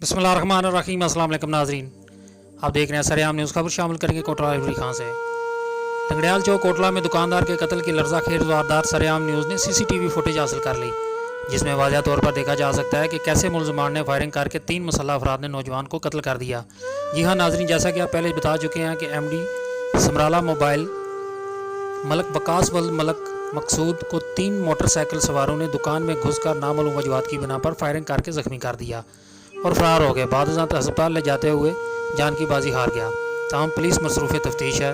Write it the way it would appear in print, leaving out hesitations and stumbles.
बिस्मिल्लाहिर्रहमानिर्रहीम। अस्सलाम वालेकुम नाज़रीन, आप देख रहे हैं सरेआम न्यूज़। खबर शामिल करेंगे कोटला इमरी खां से। लंगड़ियाल चौक कोटला में दुकानदार के कत्ल की लर्ज़ाखेज़ वारदात सरेआम न्यूज़ ने CCTV फुटेज हासिल कर ली, जिसमें वाज़ह तौर पर देखा जा सकता है कि कैसे मुलज़मान ने फायरिंग करके 3 मुसल्लह अफराद ने नौजवान को कत्ल कर दिया। जी हाँ नाज़रीन, जैसा कि आप पहले बता चुके हैं कि MD समराला मोबाइल मलक बकास वल मलक मकसूद को 3 मोटरसाइकिल सवारों ने दुकान में घुसकर नामालूम वजूहात की बिना पर फायरिंग करके ज़ख्मी कर दिया और फरार हो गए। बाद अस्पताल ले जाते हुए जान की बाजी हार गया। तमाम पुलिस मसरूफ़ तफ्तीश है।